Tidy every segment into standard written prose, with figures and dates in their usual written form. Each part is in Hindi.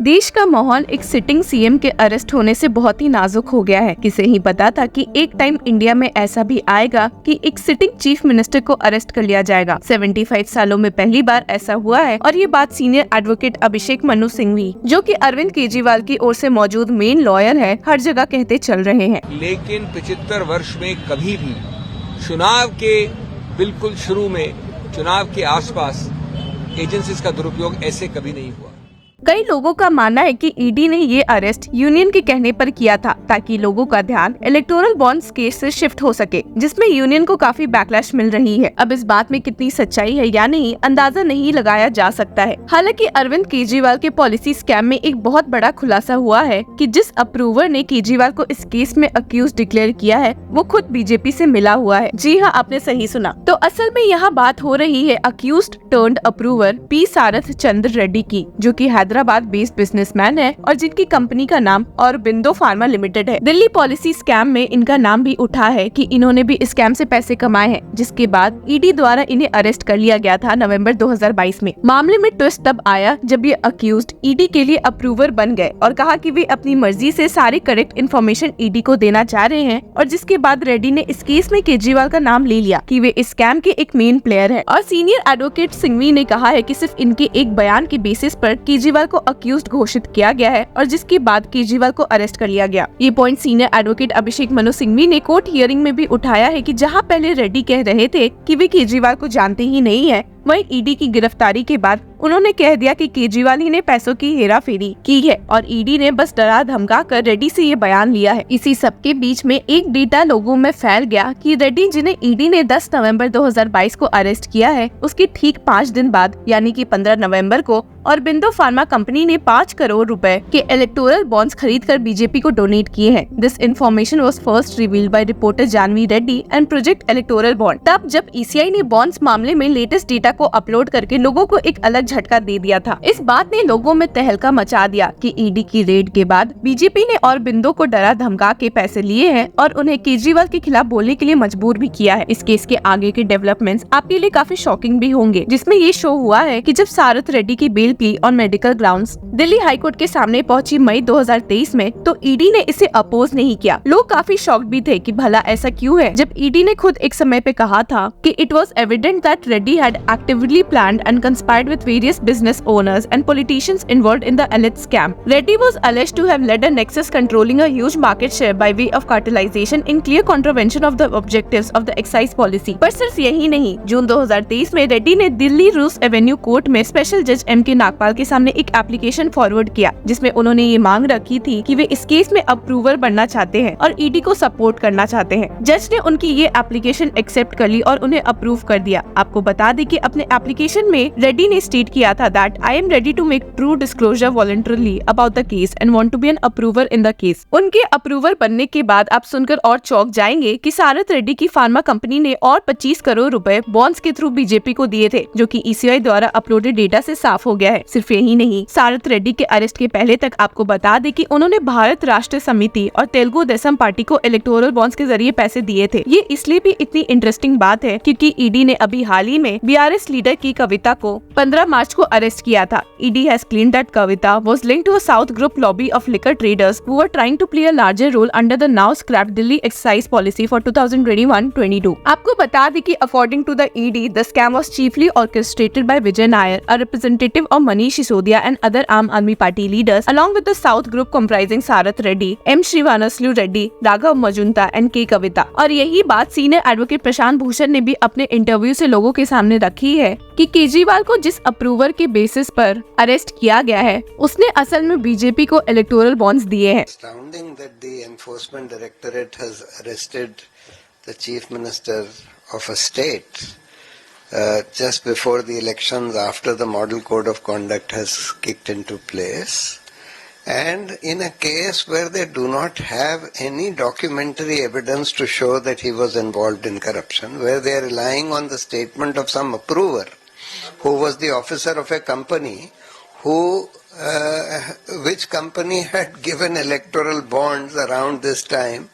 देश का माहौल एक सिटिंग सीएम के अरेस्ट होने से बहुत ही नाजुक हो गया है। किसे ही पता था कि एक टाइम इंडिया में ऐसा भी आएगा कि एक सिटिंग चीफ मिनिस्टर को अरेस्ट कर लिया जाएगा। 75 सालों में पहली बार ऐसा हुआ है और ये बात सीनियर एडवोकेट अभिषेक मनु सिंघवी, जो कि अरविंद केजरीवाल की ओर से मौजूद मेन लॉयर है, हर जगह कहते चल रहे हैं। लेकिन 75 वर्ष में कभी भी चुनाव के बिल्कुल शुरू में, चुनाव के आसपास एजेंसीज का दुरुपयोग ऐसे कभी नहीं हुआ। कई लोगों का मानना है कि ईडी ने ये अरेस्ट यूनियन के कहने पर किया था ताकि लोगों का ध्यान इलेक्टोरल बॉन्ड्स केस से शिफ्ट हो सके, जिसमें यूनियन को काफी बैकलैश मिल रही है। अब इस बात में कितनी सच्चाई है या नहीं, अंदाजा नहीं लगाया जा सकता है। हालांकि अरविंद केजरीवाल के पॉलिसी स्कैम में एक बहुत बड़ा खुलासा हुआ है कि जिस अप्रूवर ने केजरीवाल को इस केस में अक्यूज डिक्लेयर किया है वो खुद बीजेपी से मिला हुआ है। जी हाँ, आपने सही सुना। तो असल में यहाँ बात हो रही है accused turned approver P Sarath Chandra Reddy की, जो की हैदराबाद बेस्ड बिजनेसमैन है और जिनकी कंपनी का नाम औरबिंदो फार्मा लिमिटेड है। दिल्ली पॉलिसी स्कैम में इनका नाम भी उठा है कि इन्होंने भी इस स्कैम से पैसे कमाए हैं, जिसके बाद ईडी द्वारा इन्हें अरेस्ट कर लिया गया था नवंबर 2022 में। मामले में ट्विस्ट तब आया जब ये अक्यूज्ड ईडी के लिए अप्रूवर बन गए और कहा कि वे अपनी मर्जी से सारी करेक्ट इन्फॉर्मेशन ईडी को देना चाह रहे हैं, और जिसके बाद रेड्डी ने इस केस में केजरीवाल का नाम ले लिया कि वे इस स्कैम के एक मेन प्लेयर है। और सीनियर एडवोकेट सिंघवी ने कहा है कि सिर्फ इनके एक बयान के बेसिस पर केजरीवाल को अक्यूज्ड घोषित किया गया है और जिसके बाद केजरीवाल को अरेस्ट कर लिया गया। ये point senior advocate Abhishek Manu Singhvi ने कोर्ट हियरिंग में भी उठाया है कि जहां पहले रेड्डी कह रहे थे कि वे केजरीवाल को जानते ही नहीं है, वहीं ईडी की गिरफ्तारी के बाद उन्होंने कह दिया कि केजरीवाल ही ने पैसों की हेराफेरी की है और ईडी ने बस डरा धमका कर रेड्डी से ये बयान लिया है। इसी सब के बीच में एक डेटा लोगों में फैल गया कि रेड्डी, जिन्हें ईडी ने 10 नवंबर 2022 को अरेस्ट किया है, उसके ठीक 5 दिन बाद यानी कि 15 नवंबर को औरबिंदो फार्मा कंपनी ने 5 करोड़ रुपए के इलेक्टोरल बॉन्ड्स खरीदकर बीजेपी को डोनेट किए हैं। This information was first revealed by reporter Jahnavi Reddy and project electoral bond. तब जब ईसीआई ने बॉन्ड्स मामले में लेटेस्ट डेटा को अपलोड करके लोगों को एक अलग झटका दे दिया था। इस बात ने लोगों में तहलका मचा दिया कि ईडी की रेड के बाद बीजेपी ने औरबिंदो को डरा धमका के पैसे लिए हैं और उन्हें केजरीवाल के खिलाफ बोलने के लिए मजबूर भी किया है। इस केस के आगे के डेवलपमेंट्स आपके लिए काफी शॉकिंग भी होंगे, जिसमें ये शो हुआ है कि जब सारथ रेड्डी की bell plea on medical grounds Delhi high court के सामने पहुंची मई 2023 में, तो ईडी ने इसे अपोज नहीं किया। लोग काफी शॉक्ड भी थे कि भला ऐसा क्यों है, जब ईडी ने खुद एक समय पे कहा था कि it was evident that Reddy had actively planned and conspired with various business owners and politicians involved in the alleged scam. Reddy was alleged to have led a nexus controlling a huge market share by way of cartelization in clear contravention of the objectives of the excise policy. पर सिर्फ यही नहीं, जून 2023 में रेड्डी ने दिल्ली रूस एवेन्यू कोर्ट में स्पेशल जज एम.के. नागपाल के सामने एक एप्लीकेशन फॉरवर्ड किया, जिसमें उन्होंने ये मांग रखी थी कि वे इस केस में अप्रूवर बनना चाहते हैं और ईडी को सपोर्ट करना चाहते हैं। जज ने उनकी ये एप्लीकेशन एक्सेप्ट कर ली और उन्हें अप्रूव कर दिया। आपको बता दें कि अपने एप्लीकेशन में रेड्डी ने स्टेट किया था that I am ready to make true disclosure voluntarily about the case and want to be an approver in the case. उनके अप्रूवर बनने के बाद आप सुनकर और चौंक जाएंगे कि सारथ रेड्डी की फार्मा कंपनी ने और 25 करोड़ रुपए बॉन्ड्स के थ्रू बीजेपी को दिए थे, जो कि ईसीआई द्वारा अपलोडेड डेटा से साफ हो गया है। सिर्फ यही नहीं, सारथ रेड्डी के अरेस्ट के पहले तक आपको बता दे कि उन्होंने भारत राष्ट्र समिति और तेलुगु देशम पार्टी को इलेक्टोरल बॉन्ड्स के जरिए पैसे दिए थे। ये इसलिए भी इतनी इंटरेस्टिंग बात है क्योंकि ईडी ने अभी हाल ही में बीआरएस लीडर की कविता को 15 मार्च को अरेस्ट किया था। ED has claimed that Kavitha was linked to a south group lobby of liquor traders who were trying to play a larger role under the now scrapped Delhi excise policy for 2021-22। आपको बता दें कि according to the ED the scam was chiefly orchestrated by Vijay Nair, a representative of Manish Sisodia and other Aam Aadmi Party leaders along with the South Group comprising Sarath Reddy, M श्रीवानसलू Reddy, Raghav मजुंता and के कविता। और यही बात सीनियर एडवोकेट प्रशांत भूषण ने भी अपने इंटरव्यू से लोगों के सामने रखी है कि केजरीवाल को जिस अप्रूवर के बेसिस पर अरेस्ट किया गया है, उसने असल में बीजेपी को इलेक्टोरल बॉन्ड्स दिए हैं। Astounding that the Enforcement Directorate has arrested the Chief Minister of a state just before the elections, after the Model Code of Conduct has kicked into place, and in a case where they do not have any documentary evidence to show that he was involved in corruption, where they are relying on the statement of some approver who was the officer of a company which company had given electoral bonds around this time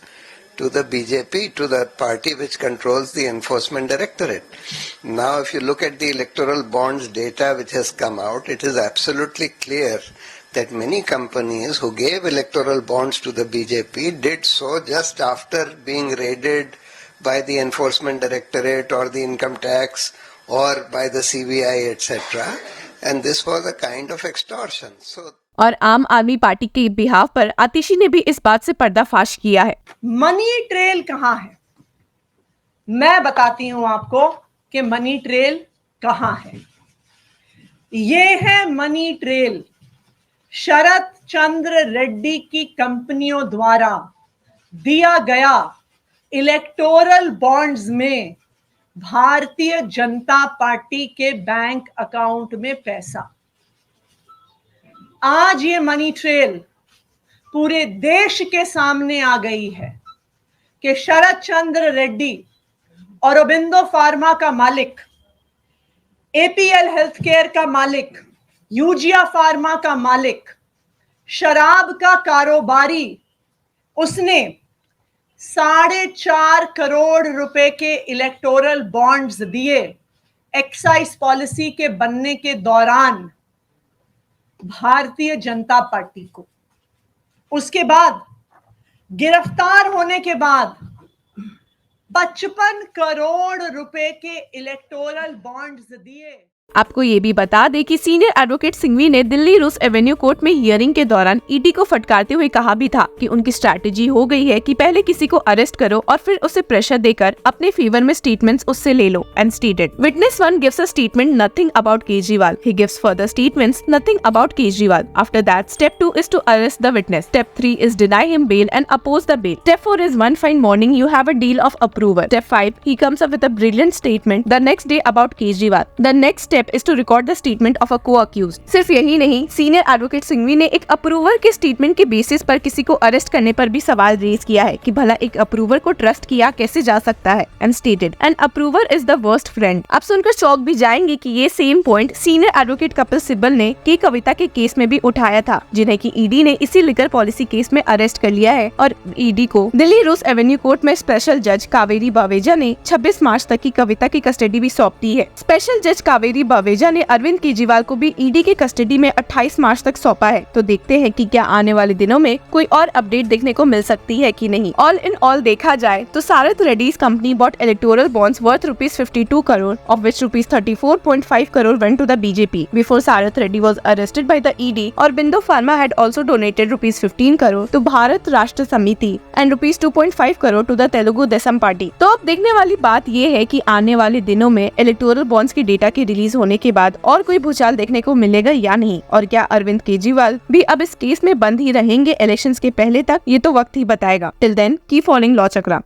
to the BJP, to the party which controls the Enforcement Directorate. Now, if you look at the electoral bonds data which has come out, it is absolutely clear that many companies who gave electoral bonds to the BJP did so just after being raided by the Enforcement Directorate or the Income Tax or by the CBI, etc. And this was a kind of extortion. So और आम आदमी पार्टी के बिहाफ पर आतिशी ने भी इस बात से पर्दाफाश किया है। मनी ट्रेल कहां है? मैं बताती हूं आपको कि मनी ट्रेल कहां है। ये है मनी ट्रेल शरद चंद्र रेड्डी की कंपनियों द्वारा दिया गया इलेक्टोरल बॉन्ड्स में भारतीय जनता पार्टी के बैंक अकाउंट में पैसा। आज ये मनी ट्रेल पूरे देश के सामने आ गई है कि शरद चंद्र रेड्डी, औरोबिंदो फार्मा का मालिक, एपीएल हेल्थ केयर का मालिक, यूजिया फार्मा का मालिक, शराब का कारोबारी, उसने 4.5 करोड़ रुपए के इलेक्टोरल बॉन्ड्स दिए एक्साइज पॉलिसी के बनने के दौरान भारतीय जनता पार्टी को। उसके बाद गिरफ्तार होने के बाद 55 करोड़ रुपए के इलेक्टोरल बॉन्ड्स दिए। आपको ये भी बता दें कि सीनियर एडवोकेट सिंघवी ने दिल्ली रूस एवेन्यू कोर्ट में हियरिंग के दौरान ईडी को फटकारते हुए कहा भी था कि उनकी स्ट्रैटेजी हो गई है कि पहले किसी को अरेस्ट करो और फिर उसे प्रेशर देकर अपने फेवर में स्टेटमेंट्स उससे ले लो। And stated, witness 1 gives a statement nothing about Kejriwal. He gives further statements nothing about Kejriwal. After that, step 2 is to arrest the witness. Step 3 is deny him bail and oppose the bail. Step 4 is one fine morning you have a deal of approval. Step 5, he comes up with a brilliant statement the next day about Kejriwal. The next step is to record the statement of a co-accused. सिर्फ यही नहीं, सीनियर एडवोकेट सिंघवी ने एक अप्रूवर के स्टेटमेंट के बेसिस पर किसी को अरेस्ट करने पर भी सवाल रेज किया है कि भला एक अप्रूवर को ट्रस्ट किया कैसे जा सकता है। And stated, an approver is the worst friend. आप सुनकर चौंक भी जाएंगे कि ये same point senior advocate Kapil Sibal ने के कविता के केस में भी उठाया था, जिन्हें की ईडी ने इसी लिकर पॉलिसी केस में अरेस्ट कर लिया है। और ईडी को दिल्ली रूस एवेन्यू कोर्ट में स्पेशल जज कावेरी बावेजा ने 26 मार्च तक की कविता की कस्टडी भी सौंप दी है। स्पेशल जज कावेरी बावेजा ने अरविंद केजरीवाल को भी ईडी के कस्टडी में 28 मार्च तक सौंपा है। तो देखते हैं कि क्या आने वाले दिनों में कोई और अपडेट देखने को मिल सकती है कि नहीं। ऑल इन ऑल देखा जाए तो Sarath Reddy's company bought electoral bonds worth ₹52 crore, of which ₹34.5 crore went to the BJP before Sarath Reddy was arrested by the ED. और बिंदो pharma had also donated ₹15 crore to Bharat राष्ट्र समिति and ₹2.5 crore to the Telugu Desam party. तो अब देखने वाली बात ये है कि आने वाले दिनों में इलेक्टोरल बॉन्ड्स की डेटा के रिलीज होने के बाद और कोई भूचाल देखने को मिलेगा या नहीं, और क्या अरविंद केजरीवाल भी अब इस केस में बंद ही रहेंगे इलेक्शंस के पहले तक, ये तो वक्त ही बताएगा। Till then keep following Law चक्रा।